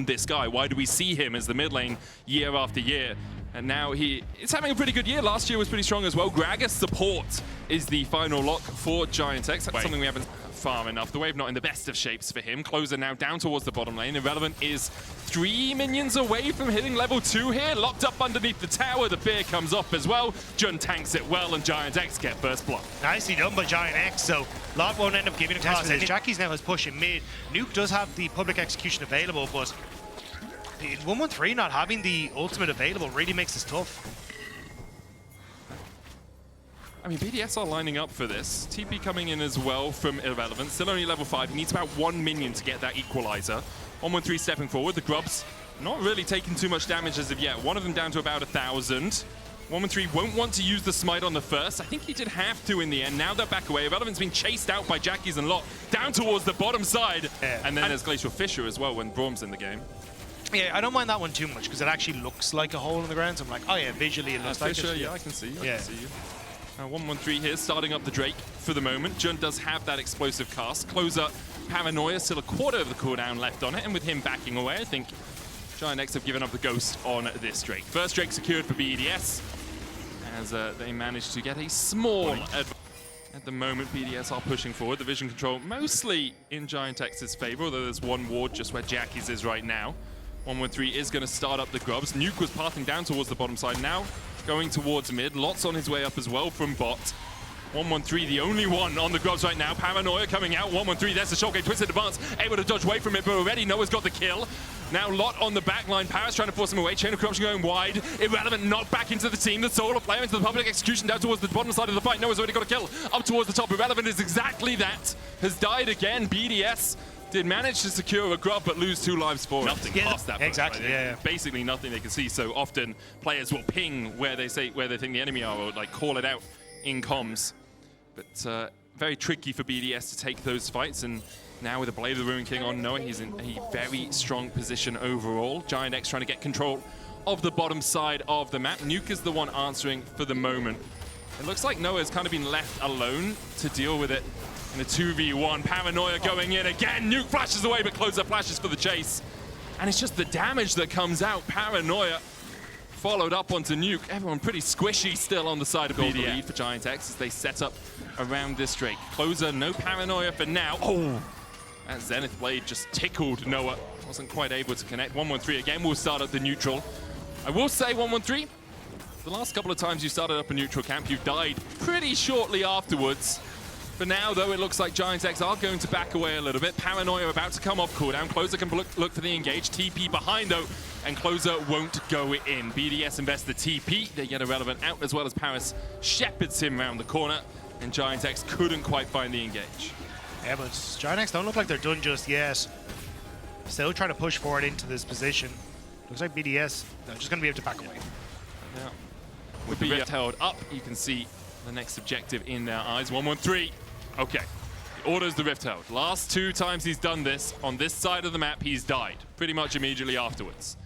this guy? Why do we see him as the mid lane year after year? And now he is having a pretty good year. Last year was pretty strong as well. Gragas support is the final lock for GiantX. That's something we haven't far enough. The wave not in the best of shapes for him. Closer now down towards the bottom lane. Irrelevant is 3 minions away from hitting level 2 here. Locked up underneath the tower. The fear comes up as well. Jun tanks it well, and GiantX get first blood. Nicely done by GiantX, so Lot won't end up giving a toss. Jackie's now has push in mid. Nuke does have the public execution available, but 113 not having the ultimate available really makes this tough. I mean, BDS are lining up for this. TP coming in as well from Irrelevant. Still only level 5. He needs about 1 minion to get that equalizer. 113 stepping forward. The Grubs not really taking too much damage as of yet. One of them down to about 1,000. 113 won't want to use the smite on the first. I think he did have to in the end. Now they're back away. Irrelevant's been chased out by Jackies and Lot down towards the bottom side. Yeah. And then there's Glacial Fissure as well when Braum's in the game. Yeah, I don't mind that one too much because it actually looks like a hole in the ground. So I'm like, oh yeah, visually it looks like Fissure, it. Yeah, I can see you. I can see you. 113 here, starting up the Drake for the moment. Jun does have that explosive cast. Closer, Paranoia, still a quarter of the cooldown left on it, and with him backing away, I think GiantX have given up the ghost on this Drake. First Drake secured for BDS, as they managed to get a small advantage. At the moment, BDS are pushing forward. The vision control mostly in GiantX's favor, although there's one ward just where Jackie's is right now. 113 is going to start up the Grubs. Nuke was pathing down towards the bottom side now. Going towards mid. Lots on his way up as well from bot. 113, the only one on the Grubs right now. Paranoia coming out. 113, there's the shotgun. Twisted advance. Able to dodge away from it, but already Noah's got the kill. Now Lot on the back line. Paris trying to force him away. Chain of Corruption going wide. Irrelevant knocked back into the team. The solo player into the public execution down towards the bottom side of the fight. Noah's already got a kill. Up towards the top. Irrelevant is exactly that. Has died again. BDS did manage to secure a Grub, but lose 2 lives for nothing past that. Exactly, right? yeah. Basically nothing they can see. So often players will ping where they think the enemy are, or like call it out in comms. But very tricky for BDS to take those fights. And now with the Blade of the Ruin King on Noah, he's in a very strong position overall. GiantX trying to get control of the bottom side of the map. Nuke is the one answering for the moment. It looks like Noah's kind of been left alone to deal with it in a 2v1. Paranoia going in again. Nuke flashes away, but Closer flashes for the chase. And it's just the damage that comes out. Paranoia followed up onto Nuke. Everyone pretty squishy still on the side of BDS. Lead for GiantX as they set up around this Drake. Closer, no Paranoia for now. Oh! And Zenith Blade just tickled Noah. Wasn't quite able to connect. 113 again will start up the neutral. I will say 113, the last couple of times you started up a neutral camp, you died pretty shortly afterwards. For now, though, it looks like GiantX are going to back away a little bit. Paranoia about to come off cooldown. Closer can look for the engage. TP behind, though, and Closer won't go in. BDS invests the TP. They get Irrelevant out, as well as Paris shepherds him around the corner, and GiantX couldn't quite find the engage. Yeah, but GiantX don't look like they're done just yet. Still trying to push forward into this position. Looks like BDS, they're just going to be able to back away. Yeah. With the Rift held up, you can see the next objective in their eyes. 113. Okay, he orders the Rift held. Last 2 times he's done this, on this side of the map, he's died pretty much immediately afterwards.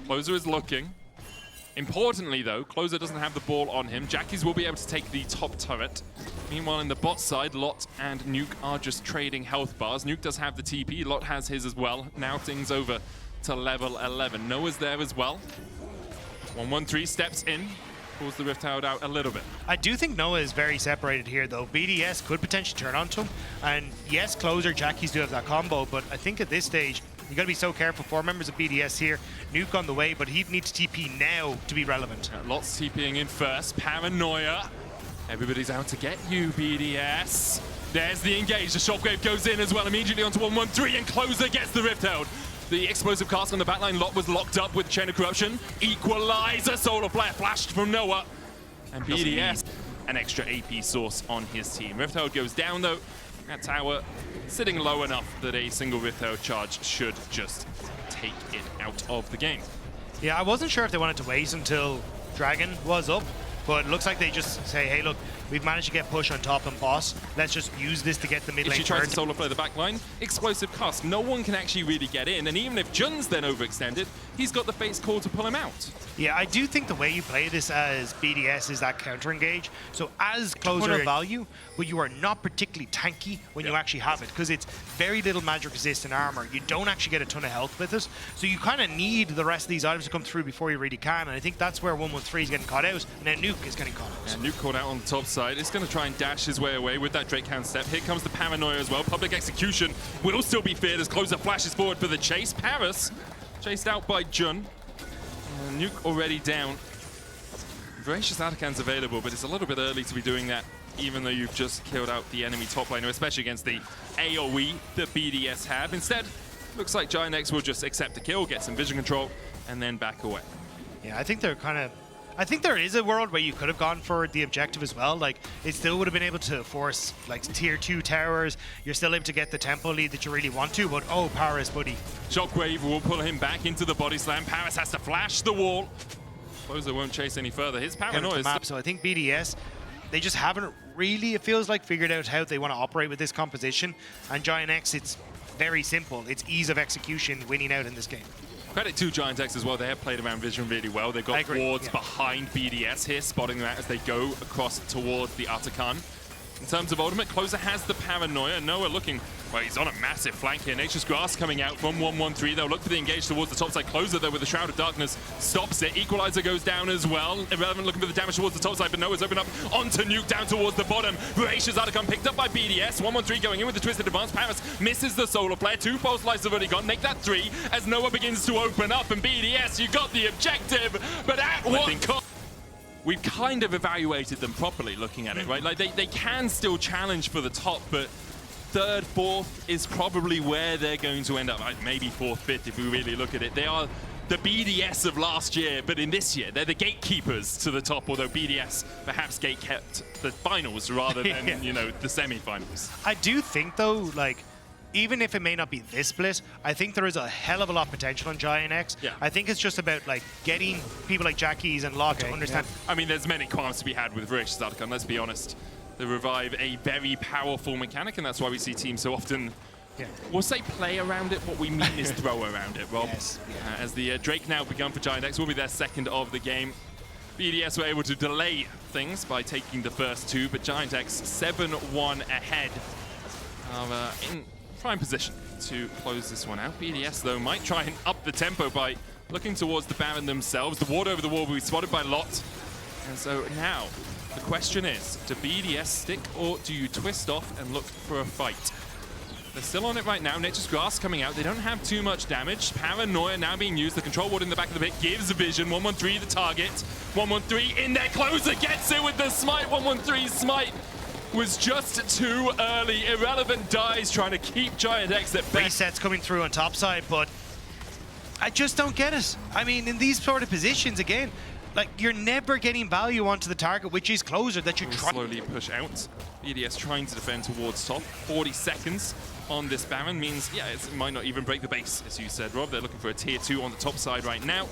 Closer is looking. Importantly, though, Closer doesn't have the ball on him. Jackies will be able to take the top turret. Meanwhile, in the bot side, Lot and Nuke are just trading health bars. Nuke does have the TP. Lot has his as well. Now things over to level 11. Noah's there as well. 113 steps in. Pulls the Rift Herald out a little bit. I do think Noah is very separated here, though. BDS could potentially turn onto him. And yes, Closer, Jackies do have that combo, but I think at this stage, you got to be so careful. 4 members of BDS here. Nuke on the way, but he'd need to TP now to be relevant. Lots TPing in first. Paranoia. Everybody's out to get you, BDS. There's the engage. The shockwave goes in as well immediately onto 113, and Closer gets the Rift Herald. The explosive cast on the backline. Lot was locked up with Chain of Corruption. Equalizer. Solar Flare flashed from Noah. And BDS, an extra AP source on his team. Rift Herald goes down, though. That tower sitting low enough that a single Rift Herald charge should just take it out of the game. Yeah, I wasn't sure if they wanted to wait until Dragon was up, but it looks like they just say, hey, look, we've managed to get push on top and boss. Let's just use this to get the mid If lane she tries turn. to solo play the back line, explosive cast. No one can actually really get in, and even if Jun's then overextended, he's got the Fate's Call to pull him out. Yeah, I do think the way you play this as BDS is that counter engage. So as closer value, but you are not particularly tanky when you actually have it, because it's very little magic resistant armor. You don't actually get a ton of health with it, so you kind of need the rest of these items to come through before you really can. And I think that's where 113 is getting caught out, and then Nuke is getting caught out. And Nuke caught out on the top side. It's going to try and dash his way away with that Drake counter step. Here comes the Paranoia as well. Public Execution will still be feared as Closer flashes forward for the chase. Paris chased out by Jun. Nuke already down. Voracious Atakan's available, but it's a little bit early to be doing that, even though you've just killed out the enemy top laner, especially against the AoE that BDS have. Instead, looks like GiantX will just accept the kill, get some vision control, and then back away. Yeah, I think they're kind of... I think there is a world where you could have gone for the objective as well. Like, it still would have been able to force, like, tier 2 towers. You're still able to get the tempo lead that you really want to, but oh, Paris, buddy. Shockwave will pull him back into the body slam. Paris has to flash the wall. Closer won't chase any further. His Paranoia map. So I think BDS, they just haven't really, it feels like, figured out how they want to operate with this composition. And GiantX, it's very simple. It's ease of execution winning out in this game. Credit to GiantX as well. They have played around Vision really well. They've got wards behind BDS here, spotting that as they go across towards the Atakan. In terms of ultimate, Closer has the Paranoia. Noah looking, well, he's on a massive flank here. Nature's Grass coming out from 113. They'll look for the engage towards the top side. Closer, though, with the Shroud of Darkness, stops it. Equalizer goes down as well. Irrelevant looking for the damage towards the top side, but Noah's opened up onto Nuke down towards the bottom. Voracious Atakan picked up by BDS. 113 going in with the Twisted Advance. Paris misses the solar flare. 2 false lights have already gone. Make that 3 as Noah begins to open up. And BDS, you got the objective, but at what cost? We've kind of evaluated them properly looking at it, right? Like they can still challenge for the top, but 3rd, 4th is probably where they're going to end up. Like maybe 4th, 5th if we really look at it. They are the BDS of last year, but in this year, they're the gatekeepers to the top, although BDS perhaps gatekept the finals rather than, you know, the semi-finals. I do think, though, like, even if it may not be this split, I think there is a hell of a lot of potential on GiantX. Yeah. I think it's just about, like, getting people like Jackies and Locke to understand. Yeah. I mean, there's many qualms to be had with Voracious Atakan, let's be honest. They revive a very powerful mechanic, and that's why we see teams so often, we'll say play around it. What we mean is throw around it, Rob. Yes. As the Drake now begun for GiantX, will be their 2nd of the game. BDS were able to delay things by taking the first 2, but GiantX 7-1 ahead in prime position to close this one out. BDS, though, might try and up the tempo by looking towards the Baron themselves. The ward over the wall will be spotted by Lot. And so now, the question is, do BDS stick or do you twist off and look for a fight? They're still on it right now. Nature's Grass coming out. They don't have too much damage. Paranoia now being used. The control ward in the back of the pit gives a vision. 113 the target. 113 in there. Closer gets it with the smite. 113's smite was just too early. Irrelevant dies trying to keep GiantX at bay. Resets coming through on top side, but I just don't get it. I mean, in these sort of positions, again, like, you're never getting value onto the target, which is Closer, that you're trying. Slowly push out. BDS trying to defend towards top. 40 seconds on this Baron means, yeah, it might not even break the base, as you said, Rob. They're looking for a tier 2 on the top side right now.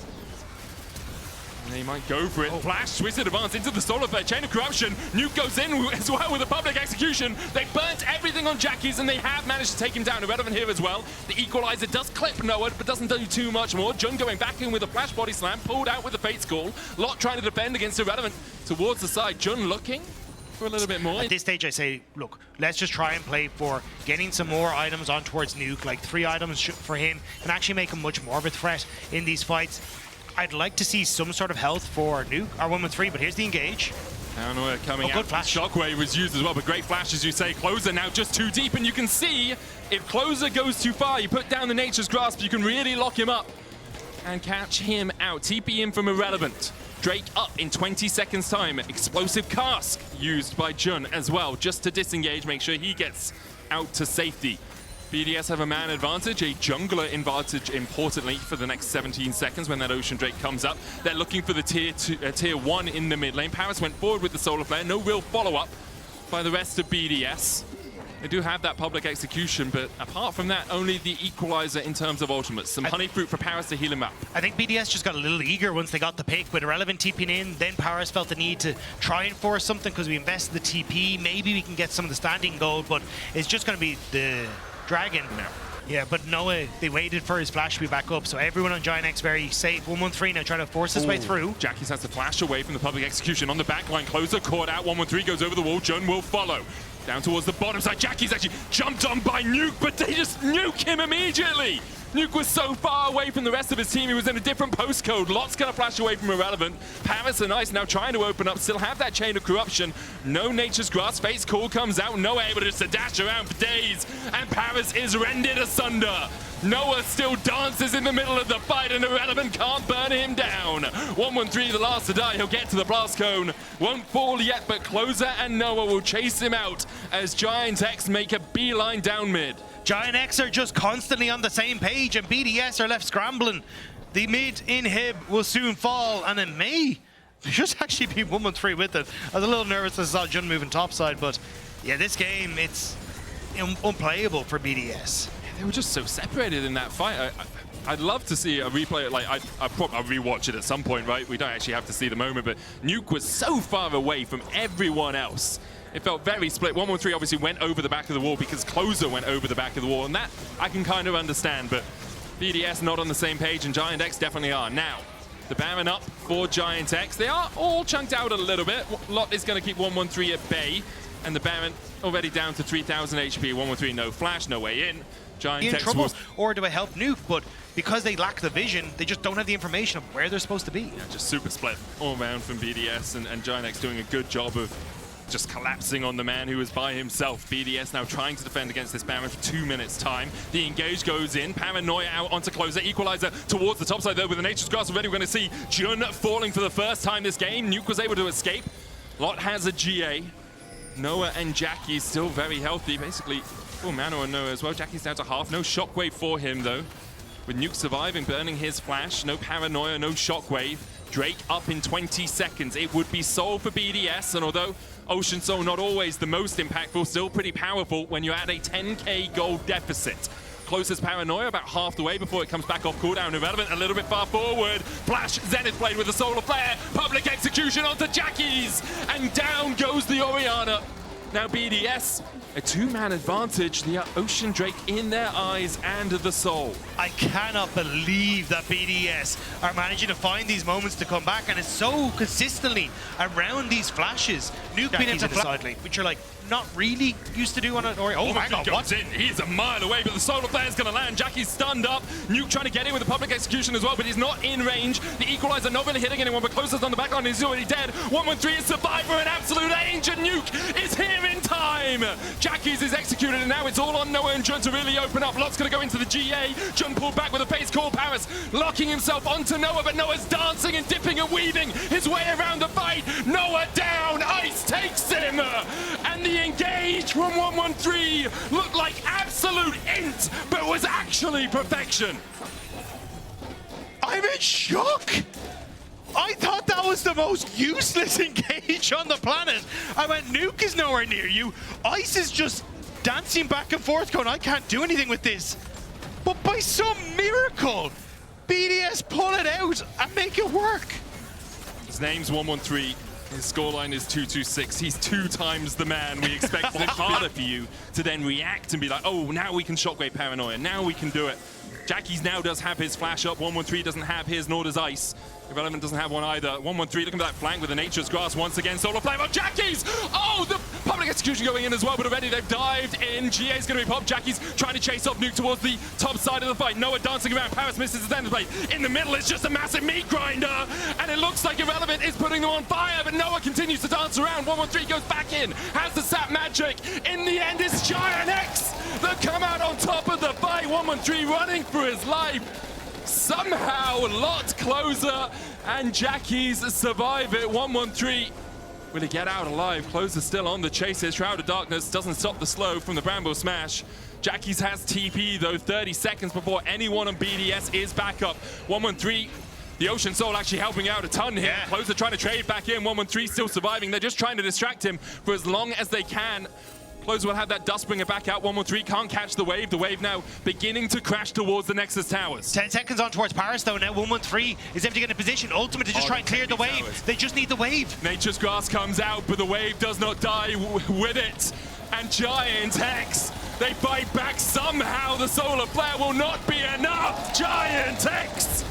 And they might go for it. Flash, Twisted Advance into the solar flare. Chain of Corruption. Nuke goes in as well with a public execution. They burnt everything on Jackies, and they have managed to take him down. Irrelevant here as well. The Equalizer does clip Noah, but doesn't do too much more. Jun going back in with a flash body slam, pulled out with the Fate's Call. Lot trying to defend against Irrelevant towards the side. Jun looking for a little bit more. At this stage, I say, look, let's just try and play for getting some more items on towards Nuke. Like 3 items for him can actually make him much more of a threat in these fights. I'd like to see some sort of health for Nuke, or 113, but here's the engage. Paranoia coming out. Good flash. Shockwave was used as well, but great flash, as you say. Closer now just too deep, and you can see if Closer goes too far, you put down the Nature's Grasp, you can really lock him up and catch him out. TP in from Irrelevant. Drake up in 20 seconds time. Explosive Cask used by Jun as well, just to disengage, make sure he gets out to safety. BDS have a man advantage, a jungler advantage, importantly, for the next 17 seconds when that Ocean Drake comes up. They're looking for the tier 1 in the mid lane. Paris went forward with the solar flare. No real follow-up by the rest of BDS. They do have that public execution, but apart from that, only the equalizer in terms of ultimates. Some honey fruit for Paris to heal him up. I think BDS just got a little eager once they got the pick with Irrelevant TPing in. Then Paris felt the need to try and force something because we invested the TP. Maybe we can get some of the standing gold, but it's just going to be the Dragon now. Yeah, but Noah, they waited for his flash to be back up, so everyone on GiantX very safe. 113 now trying to force his way through. Jackies has to flash away from the public execution on the backline. Closer, caught out. 113 goes over the wall. Jun will follow. Down towards the bottom side. Jackie's actually jumped on by Nuke, but they just nuke him immediately. Nuke was so far away from the rest of his team. He was in a different postcode. Lot's going to flash away from Irrelevant. Paris and Ice now trying to open up. Still have that chain of corruption. No Nature's Grasp. Fate's Call comes out. Noah able to just dash around for days. And Paris is rended asunder. Noah still dances in the middle of the fight, and Irrelevant can't burn him down. 113, the last to die. He'll get to the blast cone. Won't fall yet, but Closer and Noah will chase him out as GiantX make a beeline down mid. GiantX are just constantly on the same page, and BDS are left scrambling. The mid inhib will soon fall, and it may just actually be 113 with it. I was a little nervous as I saw Jun moving topside, but yeah, this game, it's unplayable for BDS. They were just so separated in that fight. I'd love to see a replay. Like I'll rewatch it at some point, right? We don't actually have to see the moment, but Nuke was so far away from everyone else. It felt very split. 113 obviously went over the back of the wall because Closer went over the back of the wall, and that I can kind of understand, but BDS not on the same page, and GiantX definitely are. Now, the Baron up for GiantX. They are all chunked out a little bit. Lot is going to keep 113 at bay, and the Baron already down to 3,000 HP. 113 no flash, no way in. In trouble, or do I help Nuke? But because they lack the vision, they just don't have the information of where they're supposed to be. Yeah, just super split all around from BDS, and GiantX doing a good job of just collapsing on the man who was by himself. BDS now trying to defend against this Baron for 2 minutes time. The engage goes in. Paranoia out onto Closer. Equalizer towards the top side though with the Nature's Grasp already. We're going to see Jun falling for the first time this game. Nuke was able to escape. Lot has a GA. Noah and Jackie still very healthy. Basically, full mana on Noah as well. Jackie's down to half. No shockwave for him though. With Nuke surviving, burning his flash. No paranoia, no shockwave. Drake up in 20 seconds. It would be soul for BDS, and although Ocean Soul not always the most impactful, still pretty powerful when you're at a 10k gold deficit. Closest Paranoia about half the way before it comes back off cooldown. Irrelevant a little bit far forward. Flash, Zenith Blade with the Solar Flare. Public execution onto Jackie's, and down goes the Orianna. Now BDS, a two-man advantage, the Ocean Drake in their eyes and the soul. I cannot believe that BDS are managing to find these moments to come back, and it's so consistently around these flashes. Nuke being into the side lane, which you're like, not really used to do on it. Oh my god, what's in? He's a mile away, but the Solar Flare is going to land. Jackie's stunned up. Nuke trying to get in with the public execution as well, but he's not in range. The Equalizer not really hitting anyone, but Closer's on the back line. He's already dead. 113 is Survivor, an absolute angel. Nuke is here in time. Jackie's is executed, and now it's all on Noah and Jun to really open up. Lot's going to go into the GA. Jun pulled back with a face call. Paris locking himself onto Noah, but Noah's dancing and dipping and weaving his way around the fight. Noah down. Ice takes him. And the engage from 113 looked like absolute int, but was actually perfection. I'm in shock. I thought that was the most useless engage on the planet. I went, Nuke is nowhere near you. Ice is just dancing back and forth going, I can't do anything with this. But by some miracle, BDS pull it out and make it work. His name's 113. His scoreline is 226. He's 2 times the man. We expected it harder for you to then react and be like, oh, now we can Shockwave Paranoia. Now we can do it. Jackie's now does have his flash up. 113 doesn't have his, nor does Ice. Irrelevant doesn't have one either. 113 looking for that flank with the Nature's Grasp once again. Solar Flame on Jackie's! Oh, the public execution going in as well, but already they've dived in. GA's going to be popped. Jackie's trying to chase off Nuke towards the top side of the fight. Noah dancing around. Paris misses his end play. In the middle, it's just a massive meat grinder. And it looks like Irrelevant is putting them on fire, but Noah continues to dance around. 113 goes back in. Has the sap magic. In the end, it's GiantX that come out on top of the fight. 113 running for his life. Somehow, Lot, Closer, and Jackie's survive it. 113. Will he get out alive? Closer still on the chase. His Shroud of Darkness doesn't stop the slow from the Bramble Smash. Jackie's has TP, though, 30 seconds before anyone on BDS is back up. 113. The Ocean Soul actually helping out a ton here. Yeah. Closer trying to trade back in. 113 still surviving. They're just trying to distract him for as long as they can. Closer will have that Dustbringer back out. 113 can't catch the wave. The wave now beginning to crash towards the Nexus towers. 10 seconds on towards Paris though. Now 113 is able to get in a position. Ultimate to just try and clear the wave. Towers. They just need the wave. Nature's Grass comes out, but the wave does not die with it. And GiantX, they fight back somehow. The solar flare will not be enough. GiantX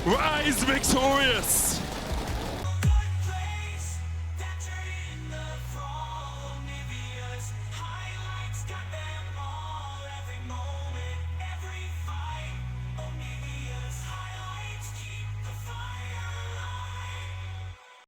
rise victorious.